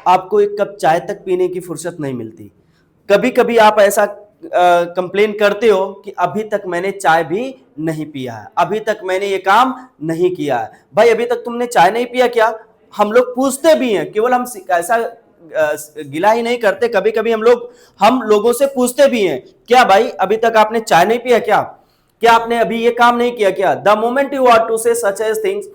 आपको एक कप चाय तक पीने की फुर्सत नहीं मिलती। कभी कभी आप ऐसा कंप्लेन करते हो कि अभी तक मैंने चाय भी नहीं पिया है, अभी तक मैंने ये काम नहीं किया है। भाई अभी तक तुमने चाय नहीं पिया क्या? हम लोग पूछते भी हैं, केवल हम ऐसा गिला ही नहीं करते, कभी कभी हम लोगों से पूछते भी हैं, क्या भाई अभी तक आपने चाय नहीं पिया क्या? क्या आपने अभी ये काम नहीं किया क्या? The moment you are to say such as things,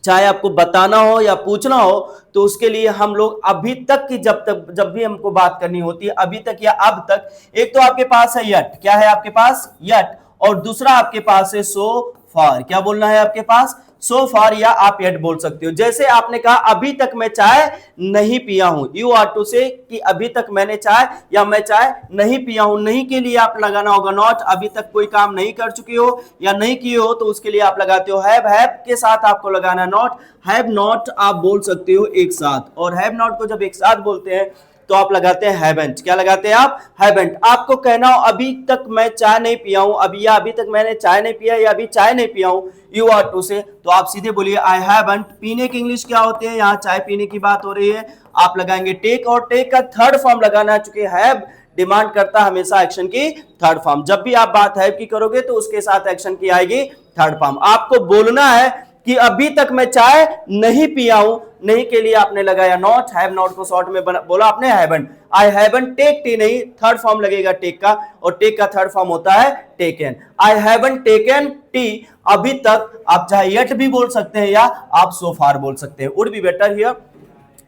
चाहे आपको बताना हो या पूछना हो, तो उसके लिए हम लोग अभी तक की जब भी हमको बात करनी होती है, अभी तक या अब तक, एक तो आपके पास है यट, क्या है आपके पास? यट। और दूसरा आपके पास है सो फार। क्या बोलना है आपके पास? सो फार, या आप यट बोल सकते हो। जैसे आपने कहा अभी तक मैं चाय नहीं पिया हूं, यू आर टू से कि अभी तक मैंने चाय या मैं चाय नहीं पिया हूं। नहीं के लिए आप लगाना होगा नॉट। अभी तक कोई काम नहीं कर चुके हो या नहीं किए हो तो उसके लिए आप लगाते हो हैव के साथ आपको लगाना नॉट। हैव नॉट आप बोल सकते हो एक साथ, और हैव नॉट को जब एक साथ बोलते हैं तो आप लगाते हैं हैवेंट। क्या लगाते हैं आप? हैवेंट। आपको कहना हो अभी तक मैं चाय नहीं पिया हूं, अभी, या अभी तक मैंने चाय नहीं पिया, या अभी चाय नहीं पिया हूं, यू आर टू से, तो आप सीधे बोलिए आई हैवंट। पीने की इंग्लिश क्या होते हैं? यहाँ चाय पीने की बात हो रही है, आप लगाएंगे टेक, और टेक का थर्ड फॉर्म लगाना है, चूंकि हैव डिमांड करता हमेशा एक्शन की थर्ड फॉर्म। जब भी आप बात हैव की करोगे तो उसके साथ एक्शन की आएगी थर्ड फॉर्म। आपको बोलना है कि अभी तक मैं चाय नहीं पिया हूं, नहीं के लिए आपने लगाया नॉट। हैव नॉट को शॉर्ट में बोला आपने haven't. I haven't take tea नहीं, थर्ड फॉर्म लगेगा टेक का, और टेक का थर्ड फॉर्म होता है taken. I haven't taken tea, अभी तक। आप चाहे यट भी बोल सकते हैं या आप सो फार बोल सकते हैं, वुड बी बेटर हियर।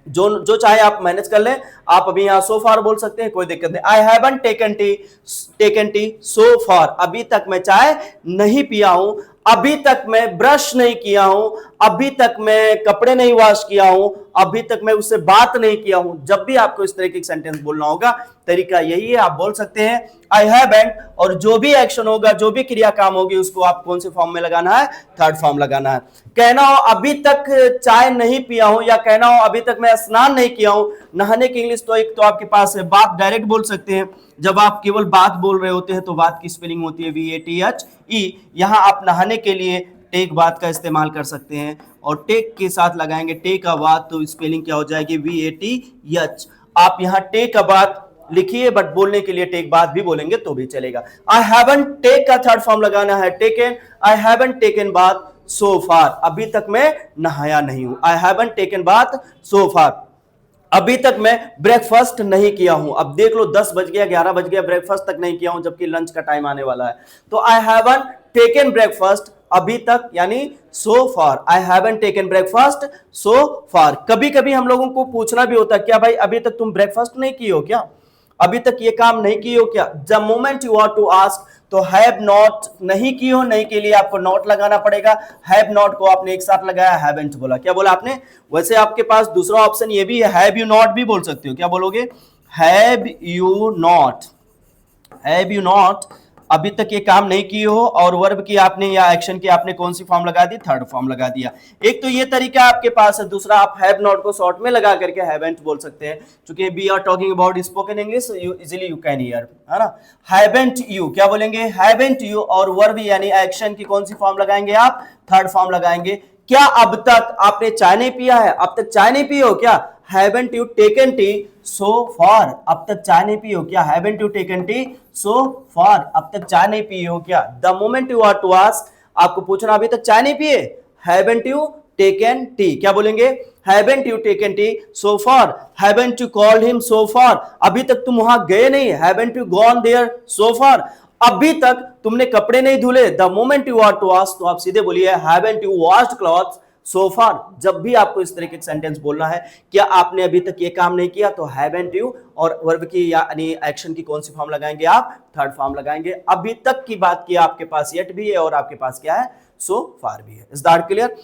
जो चाहे आप मैनेज कर लें। आप अभी यहां सो फार बोल सकते हैं, कोई दिक्कत नहीं। आई haven't taken tea so far, अभी तक मैं चाय नहीं पिया हूं, अभी तक मैं ब्रश नहीं किया हूं, अभी तक मैं कपड़े नहीं वॉश किया हूं, अभी तक मैं उससे बात नहीं किया हूं। जब भी आपको इस तरह की सेंटेंस बोलना होगा, तरीका यही है, आप बोल सकते हैं आई हैवंट, और जो भी एक्शन होगा, जो भी क्रिया काम होगी, उसको आप कौन से फॉर्म में लगाना है? थर्ड फॉर्म लगाना है। कहना हो अभी तक चाय नहीं पिया हूं, या कहना हो अभी तक मैं स्नान नहीं किया हूं। नहाने की इंग्लिश तो एक तो आपके पास है, बात डायरेक्ट बोल सकते हैं। जब आप केवल बात बोल रहे होते हैं तो बात की स्पेलिंग होती है VATHE। यहां आप नहाने के लिए टेक बात का इस्तेमाल कर सकते हैं, और टेक के साथ लगाएंगे टेक अ बात, तो स्पेलिंग क्या हो जाएगी? VATH। आप यहां टेक अ बात लिखिए, बट बोलने के लिए टेक बात भी बोलेंगे तो भी चलेगा। आई हैवंट टेक का थर्ड फॉर्म लगाना है टेकन। आई हैवंट टेकन बात सो फार, अभी तक मैं नहाया नहीं हूं। आई हैवंट टेकन बात सो फार, अभी तक मैं ब्रेकफास्ट नहीं किया हूं। अब देख लो 10 बज गया, 11 बज गया, ब्रेकफास्ट तक नहीं किया हूं, जबकि लंच का टाइम आने वाला है। तो आई हैवंट टेकन ब्रेकफास्ट, अभी तक, यानी so far. I haven't taken breakfast so far. कभी कभी हम लोगों को पूछना भी होता है, क्या भाई अभी तक तुम ब्रेकफास्ट नहीं किए हो क्या? अभी तक ये काम नहीं किए हो क्या? The moment you are to ask, तो हैव नॉट, नहीं की हो, नहीं के लिए आपको नॉट लगाना पड़ेगा। हैव नॉट को आपने एक साथ लगाया, हैवंट बोला। क्या बोला आपने? वैसे आपके पास दूसरा ऑप्शन ये भी है, हैव यू नॉट भी बोल सकते हो। क्या बोलोगे? Have you not, have you not, अभी तक ये काम नहीं किए हो, और वर्ब की आपने या एक्शन की आपने कौन सी फॉर्म लगा दी? थर्ड फॉर्म लगा दिया। एक तो ये तरीका आपके पास है, दूसरा आप हैव नॉट को शॉर्ट में लगा करके हैवंट बोल सकते हैं। क्योंकि we are talking about spoken English, you easily you can hear, है ना। हैवंट यू, क्या बोलेंगे? हैवंट यू, और वर्ब यानी एक्शन की कौन सी फॉर्म लगाएंगे आप? थर्ड फॉर्म लगाएंगे। क्या अब तक आपने चाय नहीं पिया है? अब तक चाय नहीं पिए हो क्या? Haven't you taken tea so far, अब तक चाय नहीं पिए हो क्या? Haven't you taken tea so far, अब तक चाय नहीं पिए हो क्या? The moment you are to ask, आपको पूछना अभी तक चाय नहीं पिए, हैवंट यू टेकन टी, क्या बोलेंगे? Haven't you taken tea so far. Haven't you called him so far, अभी तक तुम वहां गए नहीं, haven't you gone there so far. अभी तक तुमने कपड़े नहीं धुले, the moment you are to ask, तो आप सीधे बोलिए haven't you washed clothes so far. जब भी आपको इस तरीके का सेंटेंस बोलना है, क्या आपने अभी तक ये काम नहीं किया, तो हैवंट यू, और वर्ब की यानी एक्शन की कौन सी फॉर्म लगाएंगे आप? थर्ड फॉर्म लगाएंगे। अभी तक की बात की, आपके पास येट भी है और आपके पास क्या है? सो फार भी है। Is that clear?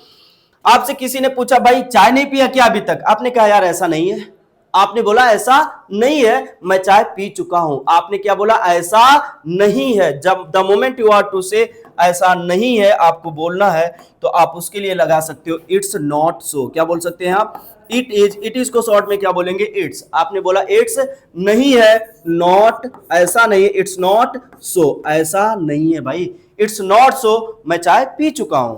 आपसे किसी ने पूछा भाई चाय नहीं पिया क्या अभी तक? आपने कहा यार ऐसा नहीं है। आपने बोला ऐसा नहीं है, मैं चाय पी चुका हूं। आपने क्या बोला? ऐसा नहीं है। जब the moment you are to say ऐसा नहीं है आपको बोलना है, तो आप उसके लिए लगा सकते हो इट्स नॉट सो। क्या बोल सकते हैं आप? इट इज को शॉर्ट में क्या बोलेंगे? इट्स। आपने बोला इट्स नहीं है, नॉट, ऐसा नहीं है, इट्स नॉट सो, ऐसा नहीं है भाई, इट्स नॉट सो, मैं चाय पी चुका हूं।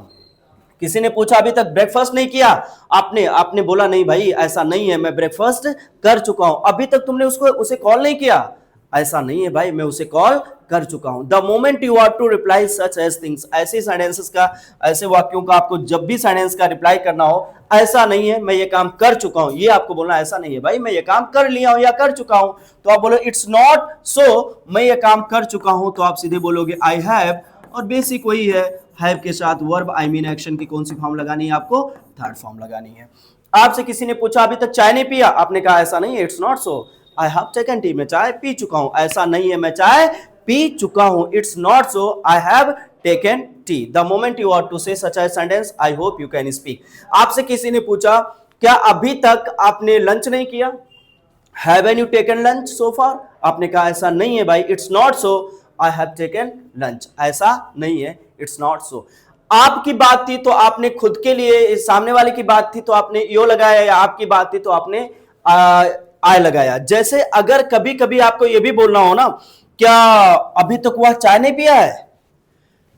किसी ने पूछा अभी तक ब्रेकफास्ट नहीं किया, आपने आपने बोला नहीं भाई ऐसा नहीं है, मैं ब्रेकफास्ट कर चुका हूं। अभी तक तुमने उसे कॉल नहीं किया, ऐसा नहीं है भाई, मैं उसे कॉल कर चुका हूं। The moment you are to reply such as things, ऐसे सेंटेंसेस का, ऐसे वाक्यों का आपको जब भी सेंटेंस का रिप्लाई करना हो, ऐसा नहीं है मैं ये काम कर चुका हूं, ये आपको बोलना ऐसा नहीं है भाई मैं ये काम कर लिया हूं या कर चुका हूं। तो आप बोलो इट्स नॉट सो, मैं ये काम कर चुका हूं, तो आप सीधे बोलोगे आई हैव, और बेसिक वही है, हैव के साथ वर्ब आई मीन एक्शन की कौन सी फॉर्म लगानी है आपको, थर्ड फॉर्म लगानी है। आपसे किसी ने पूछा अभी तक चाय नहीं पिया, आपने कहा ऐसा नहीं है, it's not so, I have taken T, मैं चाय पी चुका हूं, ऐसा नहीं है मैं चाय पी चुका हूं, it's not so, I have taken tea. The moment you are to say such a sentence, I hope you can speak. आपसे किसी ने पूछा क्या अभी तक आपने लंच नहीं किया, haven't you taken lunch so far, आपने कहा ऐसा नहीं है भाई, it's not so, I have taken lunch, ऐसा नहीं है, इट्स नॉट सो। आपकी बात थी तो आपने खुद के लिए, सामने वाले की बात थी तो आपने यो लगाया, या आपकी बात थी तो आपने आय लगाया। जैसे अगर कभी कभी आपको यह भी बोलना हो ना, क्या अभी तक वह चाय नहीं पिया है,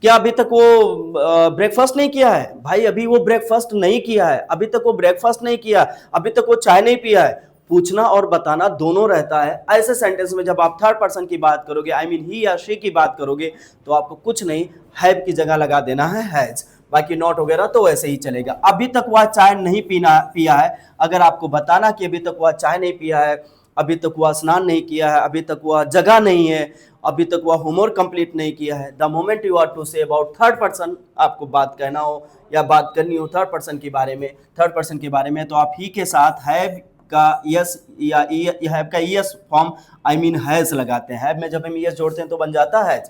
क्या अभी तक वो ब्रेकफास्ट नहीं किया है, भाई अभी वो ब्रेकफास्ट नहीं किया है, अभी तक वो ब्रेकफास्ट नहीं किया, अभी तक वो चाय नहीं पिया है। पूछना और बताना दोनों रहता है। ऐसे सेंटेंस में जब आप थर्ड पर्सन की बात करोगे, आई मीन ही या शी की बात करोगे, तो आपको कुछ नहीं, हैव की जगह लगा देना है हैज, बाकी नॉट वगैरह तो वैसे ही चलेगा। अभी तक वह चाय नहीं पिया है, अगर आपको बताना कि अभी तक वह चाय नहीं पिया है, अभी तक वह स्नान नहीं किया है, अभी तक वह जगह नहीं है, अभी तक वह होमवर्क कंप्लीट नहीं किया है। The moment you are to say about third person, आपको बात कहना हो या बात करनी हो थर्ड पर्सन के बारे में, तो आप ही के साथ हैव का यस या हैव का yes form I mean has लगाते हैं। हैव में जब हम यस जोड़ते हैं तो बन जाता है हैज।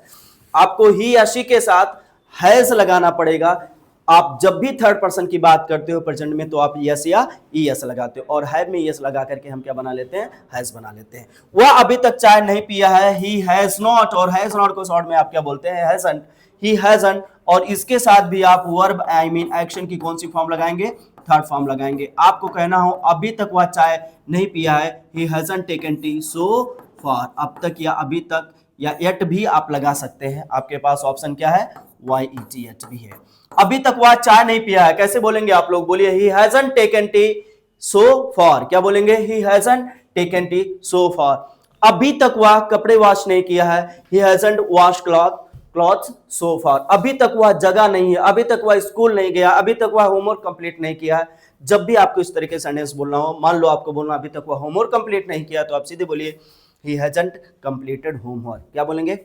आपको ही या शी के साथ हैज लगाना पड़ेगा। आप जब भी थर्ड पर्सन की बात करते हो प्रेजेंट में, तो आप यस या ईएस लगाते हो, और हैव में यस लगा करके हम क्या बना लेते हैं, हैज बना लेते हैं। वह अभी तक चाय नहीं पिया है, ही हैज नॉट, और हैज नॉट को शॉर्ट में आप क्या बोलते हैं, हैजंट, ही हैजंट, और इसके साथ भी आप वर्ब आई मीन एक्शन की कौन सी फॉर्म लगाएंगे, थर्ड फॉर्म लगाएंगे। आपको कहना हो अभी तक वह चाय नहीं पिया है, he hasn't taken tea so far, अब तक या अभी तक या येट भी आप लगा सकते हैं, आपके पास ऑप्शन क्या है, वाई ई टी येट भी है। अभी तक वह चाय नहीं पिया है, कैसे बोलेंगे आप लोग, बोलिए he hasn't taken tea so far, क्या बोलेंगे, he hasn't taken tea so far. अभी तक वह कपड़े वॉश नहीं किया है, he hasn't wash clothes so far. अभी तक वह जगह नहीं है, अभी तक वह स्कूल नहीं गया, अभी तक वह होमवर्क कंप्लीट नहीं किया है। जब भी आपको इस तरीके से सेंटेंस बोलना हो, मान लो आपको बोलना अभी तक वह होमवर्क कंप्लीट नहीं किया, तो आप सीधे बोलिए ही हैजंट कंप्लीटेड होमवर्क, क्या बोलेंगे,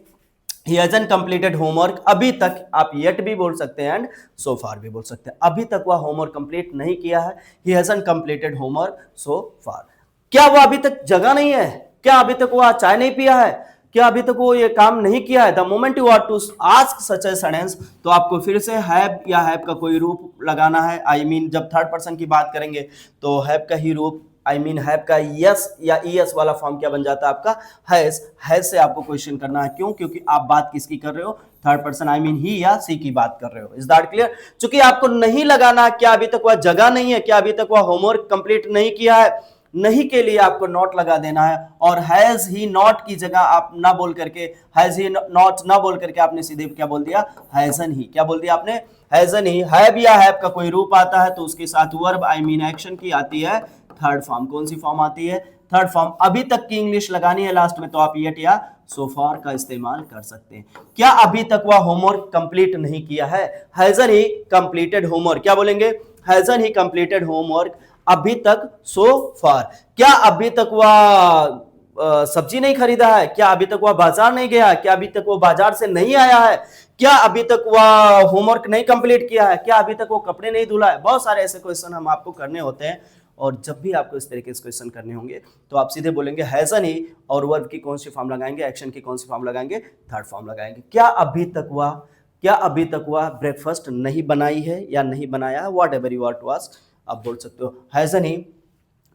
ही हैजंट कंप्लीटेड होमवर्क। अभी तक आप येट भी बोल सकते हैं एंड सो फार भी बोल सकते हैं। अभी तक वह होमवर्क कंप्लीट नहीं किया है, he hasn't completed homework so far. क्या वह अभी तक जगह नहीं है, क्या अभी तक वह चाय नहीं पिया है, क्या अभी तक वो ये काम नहीं किया है। The moment you are to ask such a sentence, तो आपको फिर से हैव या हैव का कोई रूप लगाना है। आई मीन जब थर्ड पर्सन की बात करेंगे तो हैव का ही रूप, आई मीन हैव का यस या ईएस वाला फॉर्म क्या बन जाता है आपका, हैज। हैज से आपको क्वेश्चन करना है, क्यों, क्योंकि आप बात किसकी कर रहे हो, third person I mean he या सी की बात कर रहे हो। Is that clear. चूंकि आपको नहीं लगाना क्या अभी तक वह जगह नहीं है, क्या अभी तक वह होमवर्क कंप्लीट नहीं किया है, नहीं के लिए आपको नॉट लगा देना है। और हैज ही नॉट की जगह आप ना बोल करके, हैज ही नॉट ना बोल करके आपने सीधे क्या बोल दिया, हैजन ही, क्या बोल दिया आपने, हैजन ही। हैव या हैव का कोई रूप आता है तो उसके साथ वर्ब आई मीन एक्शन की आती है थर्ड फॉर्म। कौन सी फॉर्म आती है, थर्ड फॉर्म। अभी तक की इंग्लिश लगानी है लास्ट में, तो आप येट या सो फार का इस्तेमाल कर सकते हैं। क्या अभी तक वह होमवर्क कंप्लीट नहीं किया है, हैजन ही कंप्लीटेड होमवर्क, क्या बोलेंगे, हैजन ही कंप्लीटेड होमवर्क अभी तक सो फार। क्या अभी तक वह सब्जी नहीं खरीदा है, क्या अभी तक वह बाजार नहीं गया, क्या अभी तक वो बाजार से नहीं आया है, क्या अभी तक वह होमवर्क नहीं कंप्लीट किया है, क्या अभी तक वो कपड़े नहीं धुला है। बहुत सारे ऐसे क्वेश्चन हम आपको करने होते हैं, और जब भी आपको इस तरीके से क्वेश्चन करने होंगे तो आप सीधे बोलेंगे हैजन ही, और वर्ब की कौन सी फॉर्म लगाएंगे, एक्शन की कौन सी फॉर्म लगाएंगे, थर्ड फॉर्म लगाएंगे। क्या अभी तक वह ब्रेकफास्ट नहीं बनाई है या नहीं बनाया है, whatever you are to ask, आप बोल सकते हो हैजन ही।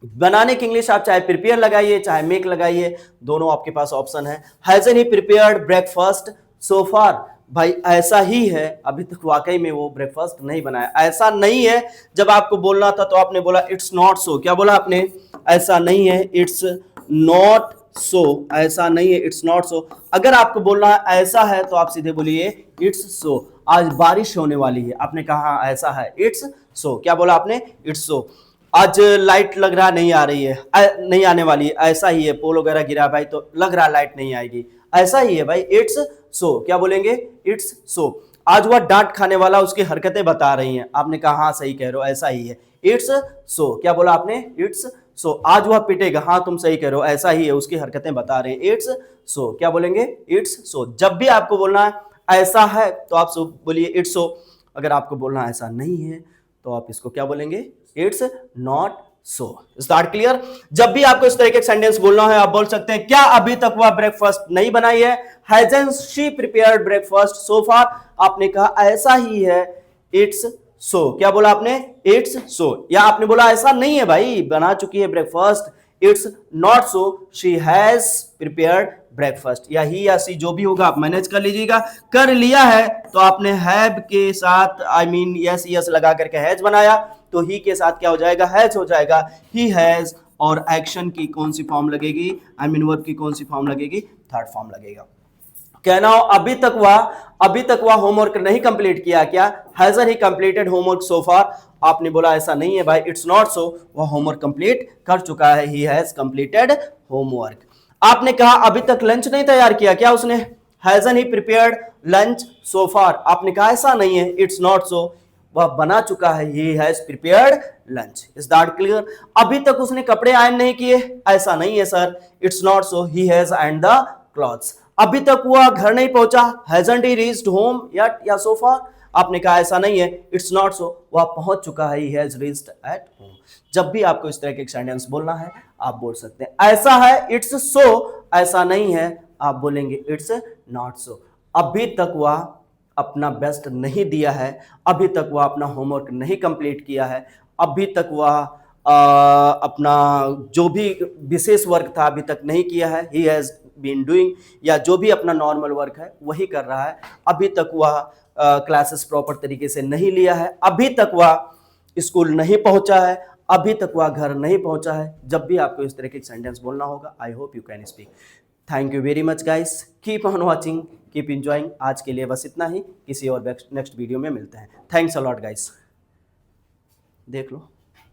बनाने की इंग्लिश आप चाहे प्रिपेयर लगाइए चाहे मेक लगाइए, दोनों आपके पास ऑप्शन है। हैजन ही प्रिपेयर्ड ब्रेकफास्ट सो फार, भाई ऐसा ही है, अभी तक वाकई में वो ब्रेकफास्ट नहीं बनाया। ऐसा नहीं है जब आपको बोलना था तो आपने बोला इट्स नॉट सो, क्या बोला आपने, ऐसा नहीं है, इट्स नॉट सो, ऐसा नहीं है, इट्स नॉट सो। अगर आपको बोलना है ऐसा है तो आप सीधे बोलिए इट्स सो। आज बारिश होने वाली है, आपने कहा ऐसा है, इट्स सो। क्या बोला आपने? It's so. आज लाइट लग रहा नहीं आ रही है, नहीं आने वाली है, ऐसा ही है। पोल वगैरह गिरा भाई तो लग रहा लाइट नहीं आएगी, ऐसा ही है भाई, इट्स सो। क्या बोलेंगे? It's so. आज वह डांट खाने वाला उसकी हरकतें बता रही हैं, आपने कहा हाँ सही कह रहे हो, ऐसा ही है, इट्स सो। क्या बोला आपने? It's so. आज वह पिटेगा, हाँ तुम सही कह रहे हो, ऐसा ही है, उसकी हरकतें बता रहे हैं, इट्स सो। क्या बोलेंगे? It's so. जब भी आपको बोलना है ऐसा है तो आप बोलिए इट्स सो। अगर आपको बोलना ऐसा नहीं है तो आप इसको क्या बोलेंगे? It's not so. Is that clear? जब भी आपको इस तरह के सेंटेंस बोलना है आप बोल सकते हैं, क्या अभी तक वह ब्रेकफास्ट नहीं बनाई है? Hasn't she prepared breakfast so far? आपने कहा ऐसा ही है, इट्स सो। क्या बोला आपने? It's so. या आपने बोला ऐसा नहीं है भाई, बना चुकी है breakfast, it's not so, she has prepared breakfast. या ही या सी जो भी होगा आप मैनेज कर लीजिएगा। कर लिया है तो आपने हैव के साथ आई मीन यस यस लगा करके हैज बनाया, तो ही के साथ क्या हो जाएगा? हैज हो जाएगा। ही हैज, और एक्शन की कौन सी फॉर्म लगेगी? आई मीन वर्ब की कौन सी फॉर्म लगेगी? थर्ड फॉर्म लगेगा। कहना हो अभी तक वह होमवर्क नहीं कंप्लीट किया क्या? हैजर ही कंप्लीटेड होमवर्क सो फार? आपने बोला ऐसा नहीं है भाई, इट्स नॉट सो, वह होमवर्क कंप्लीट कर चुका है, ही हैज कंप्लीटेड होमवर्क। आपने कहा अभी तक लंच नहीं तैयार किया क्या उसने? हैजन ही प्रिपेयर्ड लंच सो फार? आपने कहा ऐसा नहीं है, इट्स नॉट सो, वह बना चुका है, he has prepared lunch. Is that clear? अभी तक उसने कपड़े आयरन नहीं किए? ऐसा नहीं है sir, it's not so, he has iron the clothes. अभी तक वह घर नहीं पहुंचा? हैजंट ही रीच्ड होम येट? या सो फार? आपने कहा ऐसा नहीं है, इट्स नॉट सो, वह पहुंच चुका है, he has reached at home. जब भी आपको इस तरह के सेंटेंस बोलना है आप बोल सकते हैं ऐसा है, इट्स सो, ऐसा नहीं है आप बोलेंगे इट्स नॉट सो। अभी तक वह अपना बेस्ट नहीं दिया है, अभी तक वह अपना होमवर्क नहीं कंप्लीट किया है, अभी तक वह अपना जो भी विशेष वर्क था अभी तक नहीं किया है, ही हैज बीन डूइंग, या जो भी अपना नॉर्मल वर्क है वही कर रहा है, अभी तक वह क्लासेस प्रॉपर तरीके से नहीं लिया है, अभी तक वह स्कूल नहीं पहुंचा है, अभी तक वह घर नहीं पहुंचा है। जब भी आपको इस तरह के सेंटेंस बोलना होगा, आई hope you can speak. Thank you very much guys, keep on watching, keep enjoying. आज के लिए बस इतना ही, किसी और नेक्स्ट वीडियो में मिलते हैं। Thanks a lot guys. देख लो।